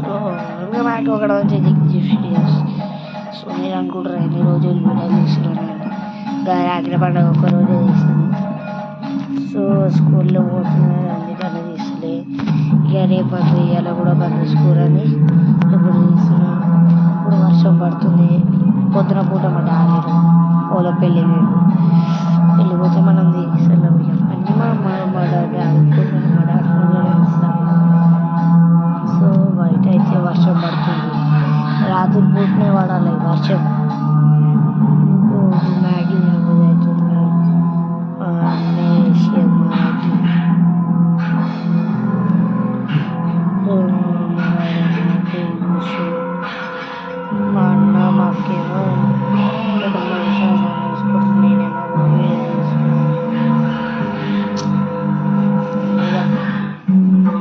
Welcome back to ఒకటి వచ్చి videos. So మీరు అనుకుంటారు ఎన్ని రోజులు వీడియోలు తీసుకున్నాను రాత్రి పండుగ ఒక్క రోజే తీస్తాను. సో స్కూల్లో పోతున్నారు అందుకని తీస్తలే. ఇక రేపు బంద్ ఇవాళ కూడా బంద్ స్కూల్ అని ఇప్పుడు తీస్తున్నాను. ఇప్పుడు వర్షం పడుతుంది. పొద్దున పూట మా డాడీ ఓలో పెళ్ళి వెళ్ళిపోతే మనం తీస్తున్నాం. అన్నీ మా డాడీ ఆడుకుంటున్నాం. మా డాడీ ఫోన్లో తీస్తాం. సో బయట అయితే వర్షం పడుతుంది. రాత్రి పూటనే పడాలి వర్షం. మ్యాగీ తినబోతుంది మా అన్న మా అక్కేమో నేనేమో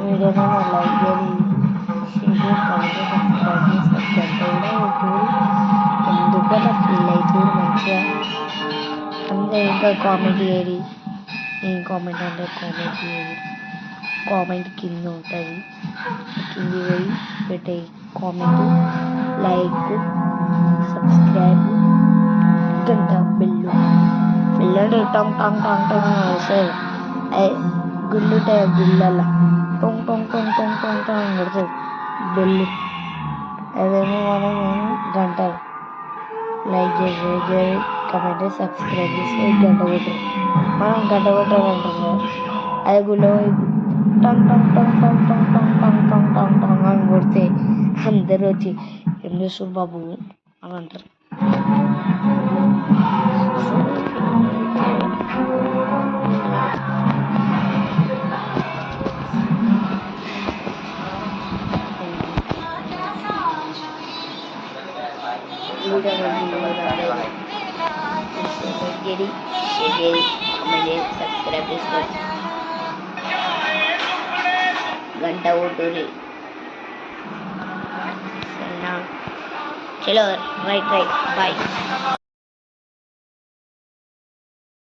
వీడియోలో లైక్ చేయాలి, షేర్ ఎందుకు అలా ఫీల్ అవుతుంది మంచిగా. అందరూ ఇంకా కామెంట్ చేయాలి. ఏం కామెంట్ అంటే కామెంట్ చేయాలి. కామెంట్ కింద ఉంటుంది, కింది పోయి పెట్టే కామెంట్, లైక్, సబ్స్క్రైబ్, గంట బెల్లు అంటే టంగ్ టంగ్ టంగ్ టంగ్ వస్తాయి. గుళ్ళు ఉంటాయి గుళ్ళల్లో టొంగ్ టొంగ్ టొంగ్ టొంగ్ టొంగ్ టొంగ్ కొడుతుంది బెల్లు. అదేమో మనము గంటలు లైక్ చేసి కమెంట్ సబ్స్క్రైబ్ చేసి గంట కొట్టరు. మనం గంట కొట్టాలంటున్నాం. అదే గుళ్ళో tongue tongue tongue tongue tongue tongue tongue tongue tongue tongue అని కొడితే అందరూ వచ్చి ఏం చేస్తారు బాబు అని అంటారు. సబ్స్క్రైబ్ చేసుకోండి, గంట కొట్టుర్రి. సరేనా? చలో రైట్ బాయ్.